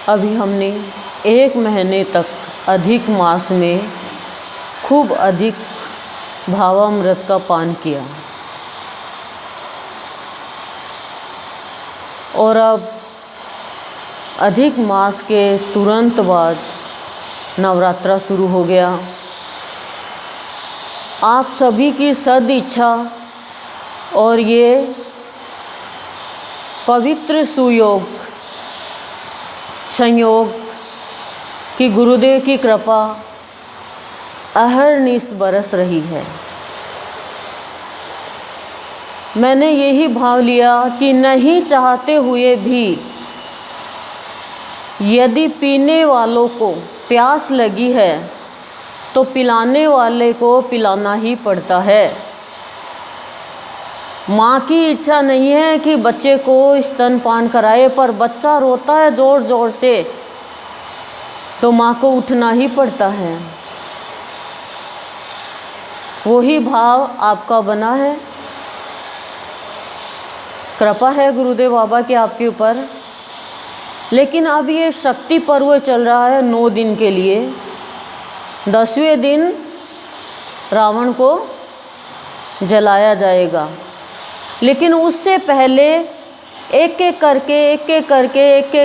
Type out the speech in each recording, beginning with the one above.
अभी हमने 1 महीने तक अधिक मास में खूब अधिक भावामृत का पान किया और अब अधिक मास के तुरंत बाद नवरात्रा शुरू हो गया। आप सभी की सद इच्छा और ये पवित्र सुयोग संयोग कि गुरुदेव की कृपा अहर्निश बरस रही है। मैंने यही भाव लिया कि नहीं चाहते हुए भी यदि पीने वालों को प्यास लगी है तो पिलाने वाले को पिलाना ही पड़ता है। माँ की इच्छा नहीं है कि बच्चे को स्तनपान कराए, पर बच्चा रोता है ज़ोर ज़ोर से तो माँ को उठना ही पड़ता है। वही भाव आपका बना है। कृपा है गुरुदेव बाबा की आपके ऊपर। लेकिन अब ये शक्ति पर्व चल रहा है 9 दिन के लिए। 10वें दिन रावण को जलाया जाएगा, लेकिन उससे पहले एक एक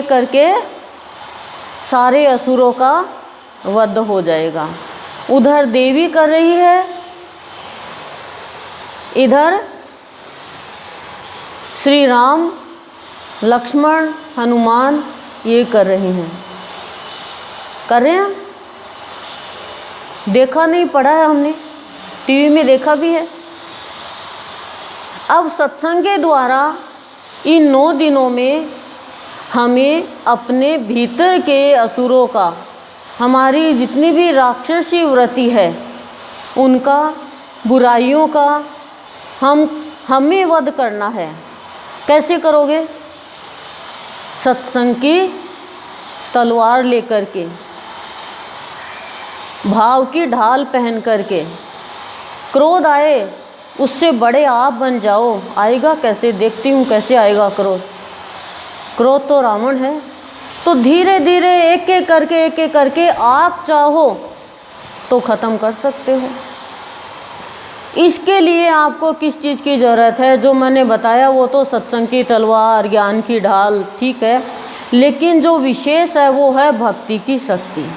करके सारे असुरों का वध हो जाएगा। उधर देवी कर रही है, इधर श्री राम लक्ष्मण हनुमान ये कर रहे हैं। कर रहे हैं, देखा नहीं, पढ़ा है हमने, टीवी में देखा भी है। अब सत्संग के द्वारा इन 9 दिनों में हमें अपने भीतर के असुरों का, हमारी जितनी भी राक्षसी वृत्ति है उनका, बुराइयों का हमें वध करना है। कैसे करोगे? सत्संग की तलवार लेकर के, भाव की ढाल पहन करके। क्रोध आए उससे बड़े आप बन जाओ। आएगा कैसे? देखती हूँ कैसे आएगा क्रोध। क्रोध तो रावण है। तो धीरे धीरे एक एक करके आप चाहो तो ख़त्म कर सकते हो। इसके लिए आपको किस चीज़ की ज़रूरत है? जो मैंने बताया वो तो सत्संग की तलवार, ज्ञान की ढाल, ठीक है, लेकिन जो विशेष है वो है भक्ति की शक्ति।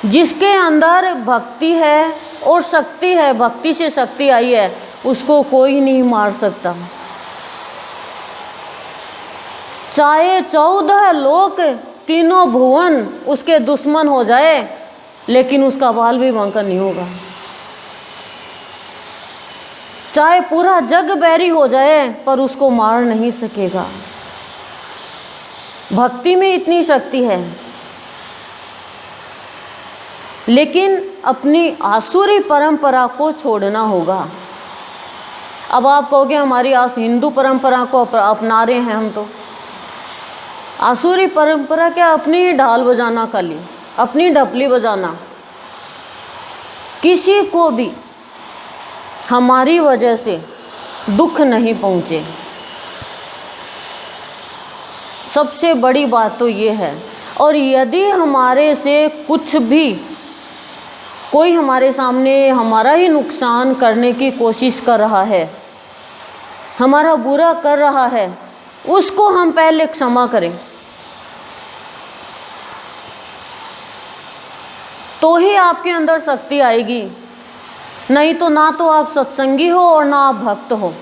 जिसके अंदर भक्ति है और शक्ति है, भक्ति से शक्ति आई है, उसको कोई नहीं मार सकता। चाहे 14 लोक, तीनों भुवन उसके दुश्मन हो जाए, लेकिन उसका बाल भी बांका नहीं होगा। चाहे पूरा जग बैरी हो जाए, पर उसको मार नहीं सकेगा। भक्ति में इतनी शक्ति है। लेकिन अपनी आसुरी परंपरा को छोड़ना होगा। अब आप कहोगे हमारी हिंदू परंपरा को अपना रहे हैं हम, तो आसुरी परंपरा क्या? अपनी ढाल बजाना, खाली अपनी ढपली बजाना। किसी को भी हमारी वजह से दुख नहीं पहुँचे। सबसे बड़ी बात तो ये है। और यदि हमारे से कुछ भी कोई हमारे सामने हमारा ही नुकसान करने की कोशिश कर रहा है, हमारा बुरा कर रहा है, उसको हम पहले क्षमा करें, तो ही आपके अंदर शक्ति आएगी। नहीं तो ना तो आप सत्संगी हो और ना आप भक्त हो।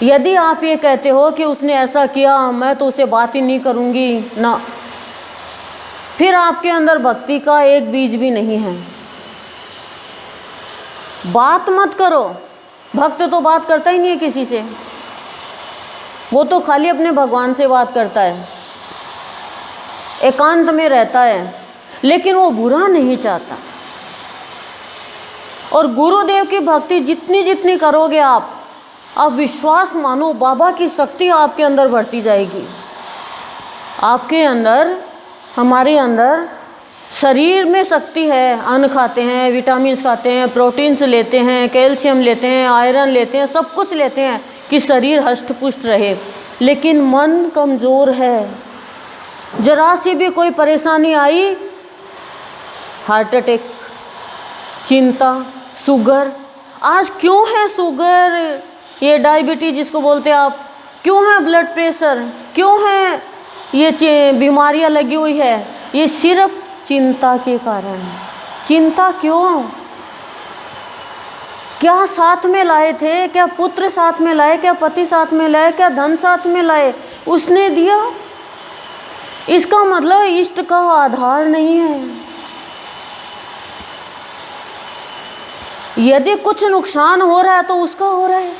यदि आप ये कहते हो कि उसने ऐसा किया, मैं तो उसे बात ही नहीं करूँगी ना, फिर आपके अंदर भक्ति का एक बीज भी नहीं है। बात मत करो। भक्त तो बात करता ही नहीं है किसी से, वो तो खाली अपने भगवान से बात करता है, एकांत में रहता है, लेकिन वो बुरा नहीं चाहता। और गुरुदेव की भक्ति जितनी जितनी करोगे आप विश्वास मानो, बाबा की शक्ति आपके अंदर बढ़ती जाएगी। आपके अंदर, हमारे अंदर शरीर में शक्ति है। अन्न खाते हैं, विटामिन्स खाते हैं, प्रोटीन्स लेते हैं, कैल्शियम लेते हैं, आयरन लेते हैं, सब कुछ लेते हैं, कि शरीर हष्ट पुष्ट रहे, लेकिन मन कमज़ोर है। जरा सी भी कोई परेशानी आई, हार्ट अटैक, चिंता, शुगर। आज क्यों है शुगर, ये डायबिटीज जिसको बोलते हैं आप, क्यों है ब्लड प्रेशर, क्यों है ये बीमारियां लगी हुई है? ये सिर्फ चिंता के कारण। चिंता क्यों? क्या साथ में लाए थे? क्या पुत्र साथ में लाए? क्या पति साथ में लाए? क्या धन साथ में लाए? उसने दिया। इसका मतलब इष्ट का आधार नहीं है। यदि कुछ नुकसान हो रहा है तो उसका हो रहा है,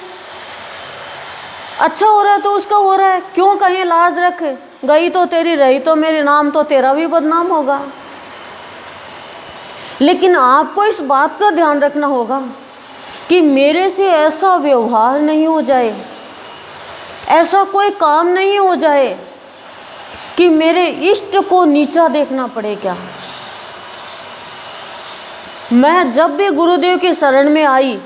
अच्छा हो रहा है तो उसका हो रहा है। क्यों कहीं लाज रख, गई तो तेरी रही तो मेरे, नाम तो तेरा भी बदनाम होगा। लेकिन आपको इस बात का ध्यान रखना होगा कि मेरे से ऐसा व्यवहार नहीं हो जाए, ऐसा कोई काम नहीं हो जाए कि मेरे इष्ट को नीचा देखना पड़े। क्या मैं जब भी गुरुदेव की शरण में आई,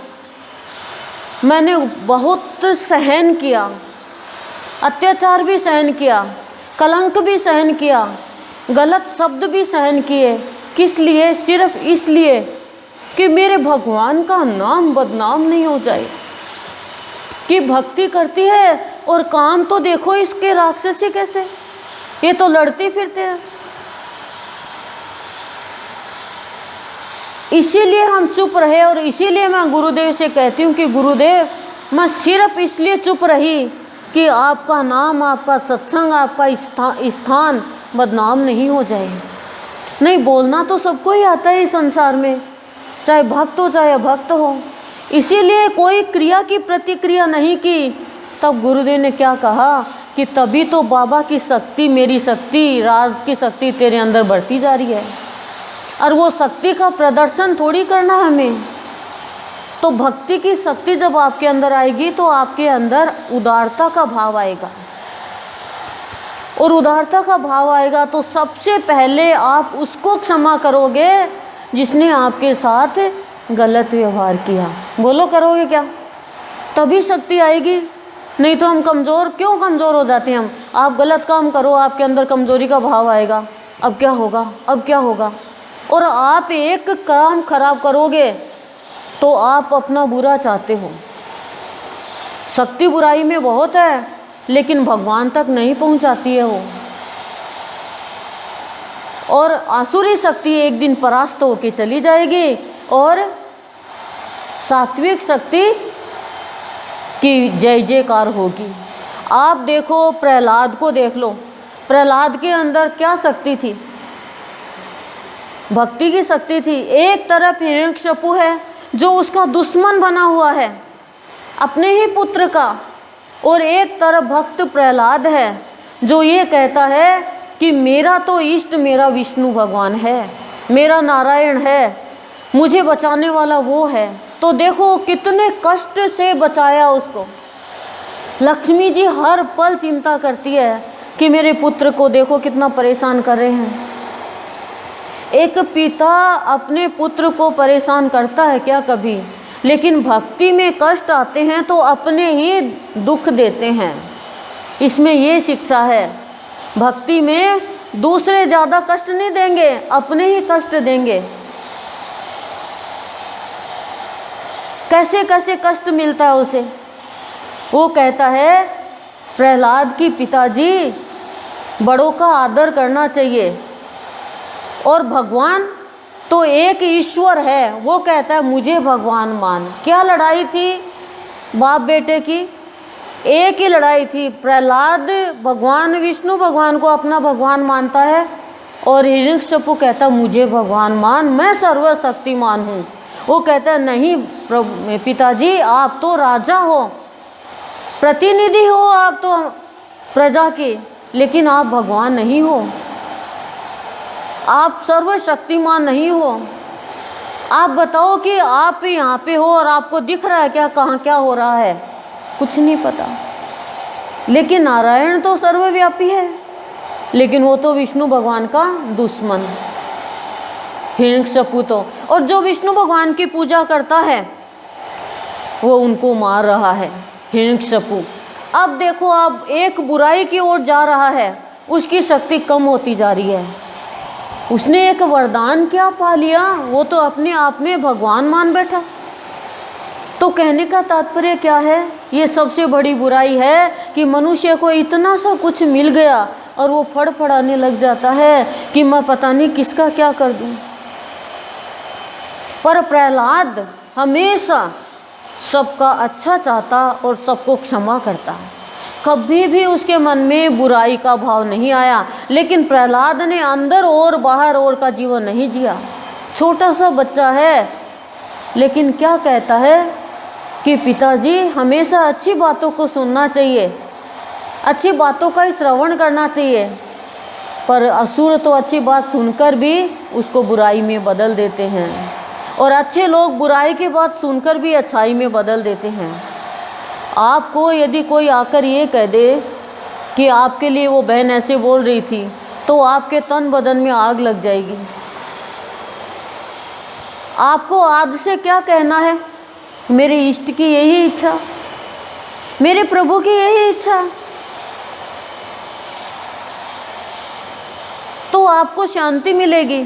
मैंने बहुत सहन किया, अत्याचार भी सहन किया, कलंक भी सहन किया, गलत शब्द भी सहन किए। किस लिए? सिर्फ इसलिए कि मेरे भगवान का नाम बदनाम नहीं हो जाए। कि भक्ति करती है और काम तो देखो इसके राक्षसी कैसे, ये तो लड़ते फिरते हैं। इसीलिए हम चुप रहे, और इसीलिए मैं गुरुदेव से कहती हूँ कि गुरुदेव, मैं सिर्फ इसलिए चुप रही कि आपका नाम, आपका सत्संग, आपका स्थान बदनाम नहीं हो जाए। नहीं, बोलना तो सबको ही आता है इस संसार में, चाहे भक्त हो चाहे अभक्त हो। इसीलिए कोई क्रिया की प्रतिक्रिया नहीं की। तब गुरुदेव ने क्या कहा कि तभी तो बाबा की शक्ति, मेरी शक्ति, राज की शक्ति तेरे अंदर बढ़ती जा रही है। और वो शक्ति का प्रदर्शन थोड़ी करना है हमें। तो भक्ति की शक्ति जब आपके अंदर आएगी तो आपके अंदर उदारता का भाव आएगा, और उदारता का भाव आएगा तो सबसे पहले आप उसको क्षमा करोगे जिसने आपके साथ गलत व्यवहार किया। बोलो, करोगे क्या? तभी शक्ति आएगी। नहीं तो हम कमज़ोर, क्यों कमज़ोर हो जाते हैं हम? आप गलत काम करो, आपके अंदर कमज़ोरी का भाव आएगा। अब क्या होगा, अब क्या होगा? और आप एक काम खराब करोगे तो आप अपना बुरा चाहते हो। शक्ति बुराई में बहुत है, लेकिन भगवान तक नहीं पहुंचाती है वो। और आसुरी शक्ति एक दिन परास्त होके चली जाएगी, और सात्विक शक्ति की जय जयकार होगी। आप देखो, प्रहलाद को देख लो, प्रहलाद के अंदर क्या शक्ति थी? भक्ति की शक्ति थी। एक तरफ हिरण्यकशिपु है जो उसका दुश्मन बना हुआ है अपने ही पुत्र का, और एक तरफ भक्त प्रहलाद है जो ये कहता है कि मेरा तो इष्ट, मेरा विष्णु भगवान है, मेरा नारायण है, मुझे बचाने वाला वो है। तो देखो कितने कष्ट से बचाया उसको। लक्ष्मी जी हर पल चिंता करती है कि मेरे पुत्र को देखो कितना परेशान कर रहे हैं। एक पिता अपने पुत्र को परेशान करता है क्या कभी? लेकिन भक्ति में कष्ट आते हैं तो अपने ही दुख देते हैं। इसमें ये शिक्षा है, भक्ति में दूसरे ज़्यादा कष्ट नहीं देंगे, अपने ही कष्ट देंगे। कैसे कैसे कष्ट मिलता है उसे। वो कहता है प्रहलाद की पिताजी, बड़ों का आदर करना चाहिए, और भगवान तो एक ईश्वर है। वो कहता है मुझे भगवान मान। क्या लड़ाई थी बाप बेटे की? एक ही लड़ाई थी। प्रहलाद भगवान विष्णु भगवान को अपना भगवान मानता है, और हिरण्यकशिपु कहता मुझे भगवान मान, मैं सर्वशक्तिमान हूँ। वो कहता है नहीं पिताजी, आप तो राजा हो, प्रतिनिधि हो आप तो प्रजा के, लेकिन आप भगवान नहीं हो, आप सर्वशक्तिमान नहीं हो। आप बताओ कि आप यहाँ पे हो और आपको दिख रहा है क्या कहाँ क्या हो रहा है? कुछ नहीं पता। लेकिन नारायण तो सर्वव्यापी है, लेकिन वो तो विष्णु भगवान का दुश्मन हिरण्यकशिपु तो। और जो विष्णु भगवान की पूजा करता है वो उनको मार रहा है। हिरण्यकशिपु। अब देखो, अब एक बुराई की ओर जा रहा है, उसकी शक्ति कम होती जा रही है। उसने एक वरदान क्या पा लिया, वो तो अपने आप में भगवान मान बैठा। तो कहने का तात्पर्य क्या है, ये सबसे बड़ी बुराई है कि मनुष्य को इतना सा कुछ मिल गया और वो फड़फड़ाने लग जाता है कि मैं पता नहीं किसका क्या कर दूं। पर प्रहलाद हमेशा सबका अच्छा चाहता और सबको क्षमा करता। कभी भी उसके मन में बुराई का भाव नहीं आया। लेकिन प्रहलाद ने अंदर और बाहर और का जीवन नहीं जिया। छोटा सा बच्चा है, लेकिन क्या कहता है कि पिताजी हमेशा अच्छी बातों को सुनना चाहिए, अच्छी बातों का श्रवण करना चाहिए। पर असुर तो अच्छी बात सुनकर भी उसको बुराई में बदल देते हैं, और अच्छे लोग बुराई की बात सुनकर भी अच्छाई में बदल देते हैं। आपको यदि कोई आकर ये कह दे कि आपके लिए वो बहन ऐसे बोल रही थी, तो आपके तन बदन में आग लग जाएगी। आपको आज से क्या कहना है, मेरे इष्ट की यही इच्छा, मेरे प्रभु की यही इच्छा, तो आपको शांति मिलेगी।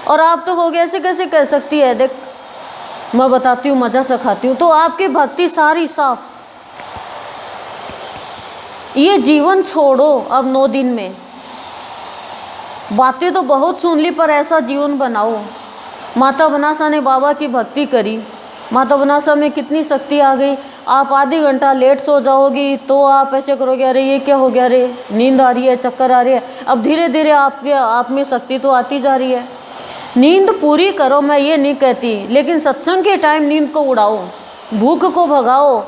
और आप तो कहोगे ऐसे कैसे कह सकती है, देख मैं बताती हूँ, मजा चखाती हूँ। तो आपकी भक्ति सारी साफ। ये जीवन छोड़ो अब 9 दिन में, बातें तो बहुत सुन ली, पर ऐसा जीवन बनाओ। माता बनासा ने बाबा की भक्ति करी, माता बनासा में कितनी शक्ति आ गई। आप आधी घंटा लेट सो जाओगी तो आप ऐसे करोगे, अरे ये क्या हो गया, अरे नींद आ रही है, चक्कर आ रही है। अब धीरे धीरे आप में शक्ति तो आती जा रही है। नींद पूरी करो, मैं ये नहीं कहती, लेकिन सत्संग के टाइम नींद को उड़ाओ, भूख को भगाओ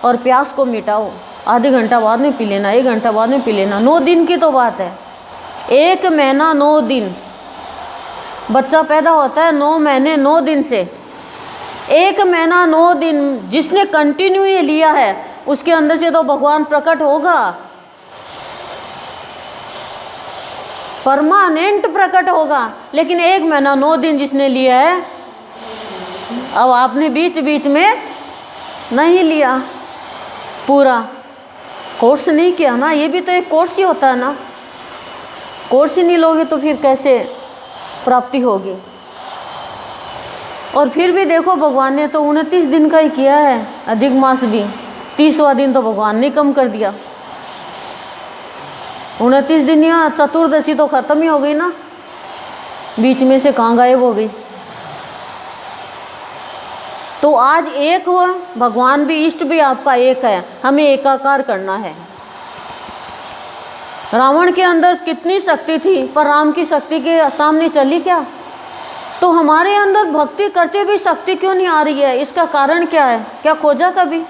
और प्यास को मिटाओ। आधे घंटा बाद में पी लेना, 1 घंटा बाद में पी लेना। 9 दिन की तो बात है, 1 महीना 9 दिन। बच्चा पैदा होता है 9 महीने 9 दिन से। 1 महीना 9 दिन जिसने कंटिन्यू ये लिया है, उसके अंदर से तो भगवान प्रकट होगा, परमानेंट प्रकट होगा। लेकिन 1 महीना 9 दिन जिसने लिया है, अब आपने बीच बीच में नहीं लिया, पूरा कोर्स नहीं किया ना। ये भी तो एक कोर्स ही होता है ना। कोर्स ही नहीं लोगे तो फिर कैसे प्राप्ति होगी। और फिर भी देखो, भगवान ने तो 29 दिन का ही किया है, अधिक मास भी 30वां दिन तो भगवान ने कम कर दिया। 29 दिन या चतुर्दशी तो खत्म ही हो गई ना, बीच में से कहाँ गायब हो गई। तो आज एक हुआ, भगवान भी, इष्ट भी आपका एक है, हमें एकाकार करना है। रावण के अंदर कितनी शक्ति थी, पर राम की शक्ति के सामने चली क्या? तो हमारे अंदर भक्ति करते भी शक्ति क्यों नहीं आ रही है? इसका कारण क्या है? क्या खोजा कभी?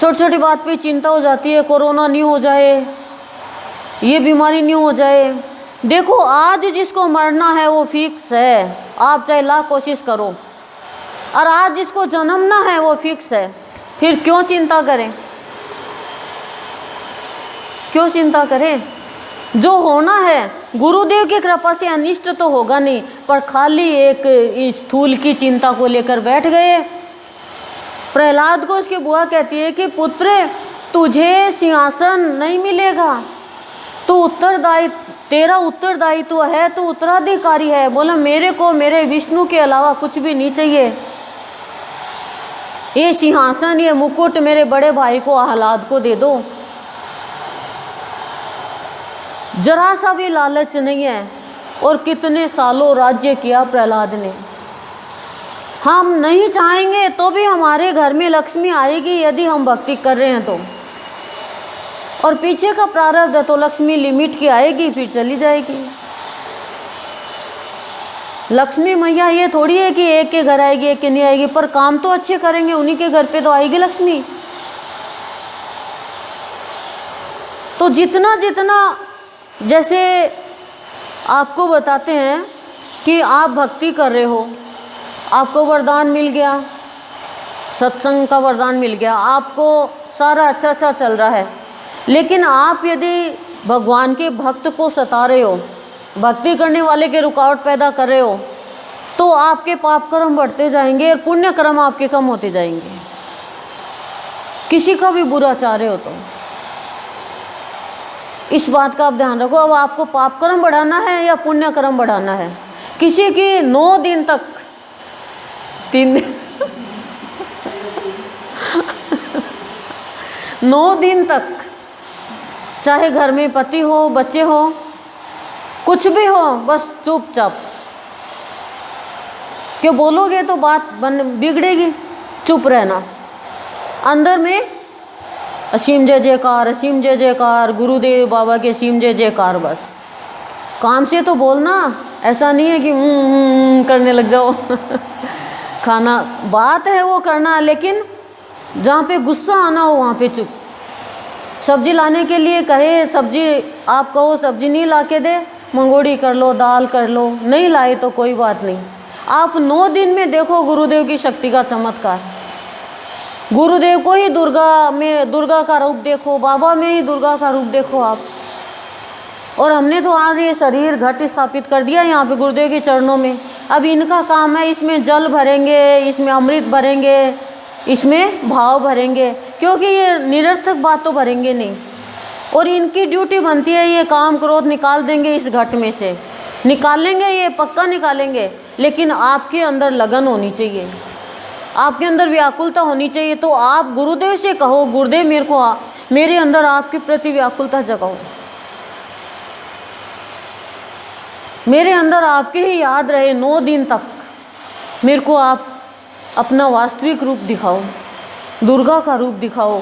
छोटी छोटी बात पे चिंता हो जाती है, कोरोना नहीं हो जाए, ये बीमारी नहीं हो जाए। देखो, आज जिसको मरना है वो फिक्स है, आप चाहे लाख कोशिश करो। और आज जिसको जन्मना है वो फिक्स है, फिर क्यों चिंता करें? क्यों चिंता करें? जो होना है गुरुदेव की कृपा से अनिष्ट तो होगा नहीं, पर खाली एक स्थूल की चिंता को लेकर बैठ गए। प्रहलाद को उसकी बुआ कहती है कि पुत्र, तुझे सिंहासन नहीं मिलेगा, तू तेरा उत्तरदायित्व है, तू उत्तराधिकारी है। बोला, मेरे को मेरे विष्णु के अलावा कुछ भी नहीं चाहिए। ये सिंहासन, ये मुकुट मेरे बड़े भाई को, आह्लाद को दे दो। जरा सा भी लालच नहीं है। और कितने सालों राज्य किया प्रहलाद ने। हम नहीं चाहेंगे तो भी हमारे घर में लक्ष्मी आएगी, यदि हम भक्ति कर रहे हैं तो। और पीछे का प्रारब्ध है तो लक्ष्मी लिमिट की आएगी, फिर चली जाएगी। लक्ष्मी मैया ये थोड़ी है कि एक के घर आएगी एक के नहीं आएगी, पर काम तो अच्छे करेंगे उन्हीं के घर पे तो आएगी लक्ष्मी। तो जितना जितना, जैसे आपको बताते हैं कि आप भक्ति कर रहे हो, आपको वरदान मिल गया, सत्संग का वरदान मिल गया, आपको सारा अच्छा अच्छा चल रहा है, लेकिन आप यदि भगवान के भक्त को सता रहे हो, भक्ति करने वाले के रुकावट पैदा कर रहे हो, तो आपके पाप कर्म बढ़ते जाएंगे और पुण्य कर्म आपके कम होते जाएंगे। किसी का भी बुरा चाह रहे हो तो इस बात का आप ध्यान रखो। अब आपको पाप कर्म बढ़ाना है या पुण्य कर्म बढ़ाना है। किसी की 9 दिन तक 3 दिन 9 दिन तक, चाहे घर में पति हो, बच्चे हो, कुछ भी हो, बस चुपचाप। क्यों बोलोगे तो बात बिगड़ेगी, चुप रहना। अंदर में असीम जय जयकार, असीम जय जयकार, गुरुदेव बाबा के असीम जय जयकार। बस काम से तो बोलना, ऐसा नहीं है कि करने लग जाओ खाना बात है वो करना, लेकिन जहाँ पे गुस्सा आना हो वहाँ पे चुप। सब्जी लाने के लिए कहे, सब्जी आप कहो सब्जी नहीं ला के दे, मंगोड़ी कर लो, दाल कर लो, नहीं लाए तो कोई बात नहीं। आप 9 दिन में देखो गुरुदेव की शक्ति का चमत्कार। गुरुदेव को ही दुर्गा में दुर्गा का रूप देखो, बाबा में ही दुर्गा का रूप देखो आप। और हमने तो आज ये शरीर घट स्थापित कर दिया यहाँ पे गुरुदेव के चरणों में। अब इनका काम है, इसमें जल भरेंगे, इसमें अमृत भरेंगे, इसमें भाव भरेंगे, क्योंकि ये निरर्थक बात तो भरेंगे नहीं। और इनकी ड्यूटी बनती है ये काम क्रोध निकाल देंगे इस घट में से, निकालेंगे, ये पक्का निकालेंगे। लेकिन आपके अंदर लगन होनी चाहिए, आपके अंदर व्याकुलता होनी चाहिए। तो आप गुरुदेव से कहो, गुरुदेव मेरे को मेरे अंदर आपके प्रति व्याकुलता जगाओ, मेरे अंदर आपके ही याद रहे 9 दिन तक। मेरे को आप अपना वास्तविक रूप दिखाओ, दुर्गा का रूप दिखाओ,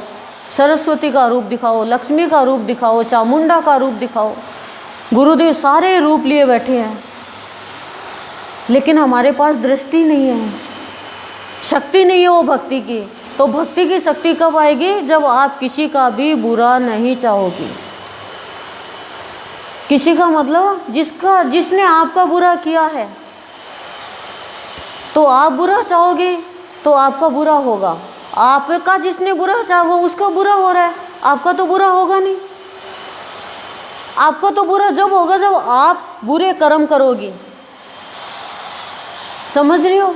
सरस्वती का रूप दिखाओ, लक्ष्मी का रूप दिखाओ, चामुंडा का रूप दिखाओ। गुरुदेव सारे रूप लिए बैठे हैं, लेकिन हमारे पास दृष्टि नहीं है, शक्ति नहीं है वो भक्ति की। तो भक्ति की शक्ति कब आएगी? जब आप किसी का भी बुरा नहीं चाहोगी। किसी का मतलब जिसने आपका बुरा किया है, तो आप बुरा चाहोगे तो आपका बुरा होगा। आपका जिसने बुरा चाहा वो उसका बुरा हो रहा है, आपका तो बुरा होगा नहीं। आपका तो बुरा जब होगा जब आप बुरे कर्म करोगी, समझ रही हो?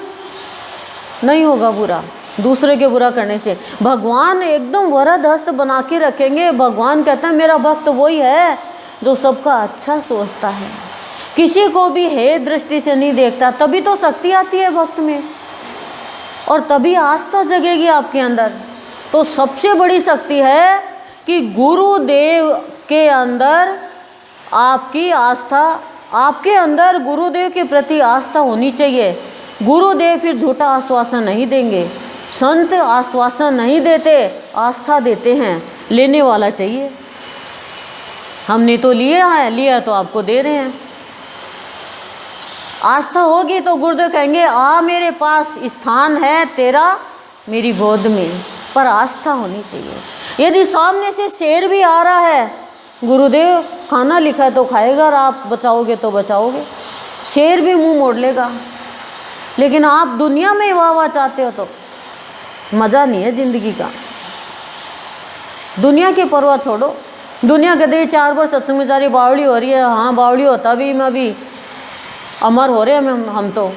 नहीं होगा बुरा दूसरे के बुरा करने से। भगवान एकदम वरद हस्त बना के रखेंगे। भगवान कहता है मेरा भक्त वही है जो सबका अच्छा सोचता है, किसी को भी हे दृष्टि से नहीं देखता। तभी तो शक्ति आती है भक्त में, और तभी आस्था जगेगी आपके अंदर। तो सबसे बड़ी शक्ति है कि गुरुदेव के अंदर आपकी आस्था, आपके अंदर गुरुदेव के प्रति आस्था होनी चाहिए। गुरुदेव फिर झूठा आश्वासन नहीं देंगे, संत आश्वासन नहीं देते, आस्था देते हैं। लेने वाला चाहिए। हमने तो लिया है, लिया तो आपको दे रहे हैं। आस्था होगी तो गुरुदेव कहेंगे आ मेरे पास स्थान है तेरा मेरी गोद में, पर आस्था होनी चाहिए। यदि सामने से शेर भी आ रहा है, गुरुदेव खाना लिखा है तो खाएगा, और आप बचाओगे तो बचाओगे, शेर भी मुंह मोड़ लेगा। लेकिन आप दुनिया में वाह चाहते हो तो मज़ा नहीं है ज़िंदगी का। दुनिया की परवाह छोड़ो। दुनिया कहते 4 बार सत्संग में जा रही, बावड़ी हो रही है। हाँ बावड़ी होता भी, मैं भी अमर हो रहे हैं हम तो,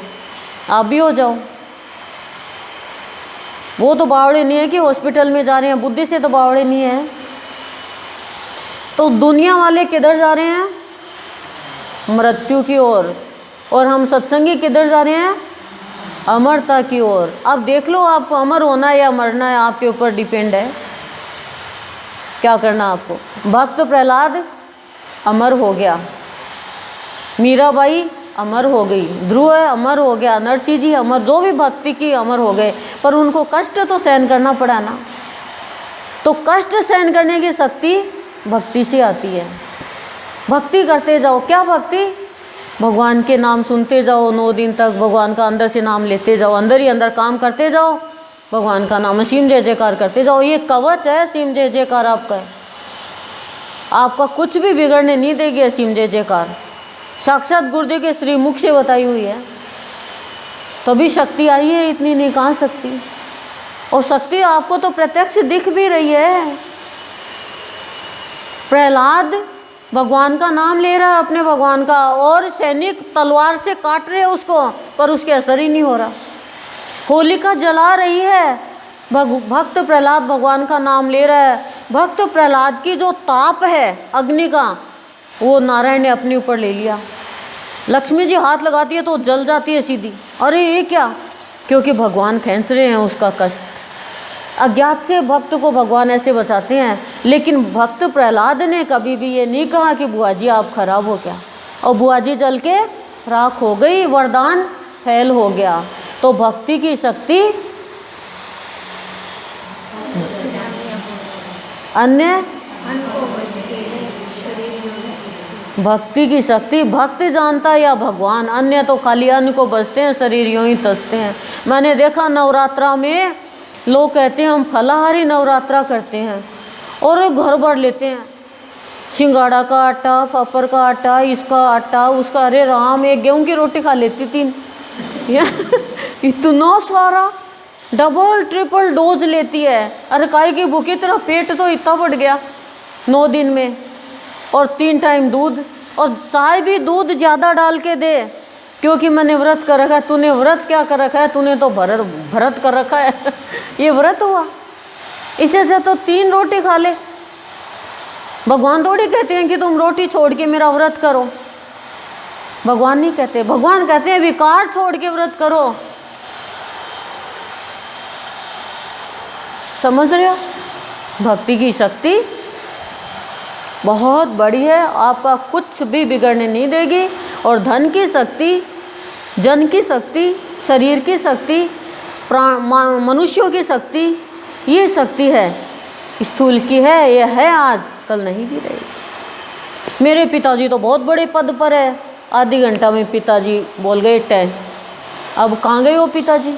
आप भी हो जाओ। वो तो बावड़े नहीं है कि हॉस्पिटल में जा रहे हैं, बुद्धि से तो बावड़े नहीं है। तो दुनिया वाले किधर जा रहे हैं? मृत्यु की ओर। और हम सत्संगी किधर जा रहे हैं? अमरता की ओर। अब देख लो आपको अमर होना है या मरना है, आपके ऊपर डिपेंड है क्या करना आपको। भक्त प्रहलाद अमर हो गया, मीराबाई अमर हो गई, ध्रुव अमर हो गया, नरसिंह जी अमर, जो भी भक्ति की अमर हो गए। पर उनको कष्ट तो सहन करना पड़ा ना। तो कष्ट सहन करने की शक्ति भक्ति से आती है। भक्ति करते जाओ। क्या भक्ति? भगवान के नाम सुनते जाओ 9 दिन तक, भगवान का अंदर से नाम लेते जाओ, अंदर ही अंदर काम करते जाओ, भगवान का नाम असीम जय जयकार करते जाओ। ये कवच है असीम जय जयकार आपका। आपका कुछ भी बिगड़ने नहीं देगी असीम जय जयकार। साक्षात गुरुदेव के श्री मुख से बताई हुई है, तभी शक्ति आई है, इतनी नहीं कहाँ शक्ति। और शक्ति आपको तो प्रत्यक्ष दिख भी रही है। प्रहलाद भगवान का नाम ले रहा है, अपने भगवान का, और सैनिक तलवार से काट रहे हैं उसको, पर उसके असर ही नहीं हो रहा। होलिका जला रही है, भक्त प्रहलाद भगवान का नाम ले रहा है। भक्त प्रहलाद की जो ताप है अग्नि का, वो नारायण ने अपने ऊपर ले लिया। लक्ष्मी जी हाथ लगाती है तो जल जाती है सीधी। अरे ये क्या? क्योंकि भगवान खींच रहे हैं उसका कष्ट। अज्ञात से भक्त को भगवान ऐसे बचाते हैं। लेकिन भक्त प्रहलाद ने कभी भी ये नहीं कहा कि बुआ जी आप खराब हो क्या, और बुआ जी जल के राख हो गई, वरदान फैल हो गया। तो भक्ति की शक्ति अन्य भक्ति की शक्ति भक्त जानता या भगवान, अन्य तो खाली अन्न को बचते हैं, शरीर यूं ही तसते हैं। मैंने देखा नवरात्रा में लोग कहते हैं हम फलाहारी नवरात्रा करते हैं और घर भर लेते हैं, सिंगाड़ा का आटा, पापड़ का आटा, इसका आटा, उसका। अरे राम, एक गेहूं की रोटी खा लेती 3 इतना सारा डबल ट्रिपल डोज लेती है। अरे काय की भूखी तरह पेट तो इतना बढ़ गया 9 दिन में। और 3 टाइम दूध, और चाय भी दूध ज़्यादा डाल के दे, क्योंकि मैंने व्रत कर रखा है। तूने व्रत क्या कर रखा है? तूने तो भरत कर रखा है ये व्रत हुआ? इसे से तो 3 रोटी खा ले। भगवान थोड़ी कहते हैं कि तुम रोटी छोड़ के मेरा व्रत करो। भगवान नहीं कहते, भगवान कहते हैं विकार छोड़ के व्रत करो। समझ रहे हो? भक्ति की शक्ति बहुत बड़ी है, आपका कुछ भी बिगड़ने नहीं देगी। और धन की शक्ति, जन की शक्ति, शरीर की शक्ति, मनुष्यों की शक्ति, ये शक्ति है, स्थूल की है, ये है आज, कल नहीं भी रहेगी। मेरे पिताजी तो बहुत बड़े पद पर है, आधी घंटा में पिताजी बोल गए टैं। अब कहाँ गए वो पिताजी?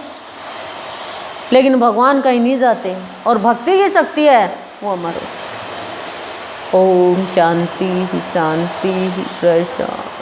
लेकिन भगवान कहीं नहीं जाते, और भक्ति की शक्ति है वो अमर हो। ओम शांति शांति प्रशांति।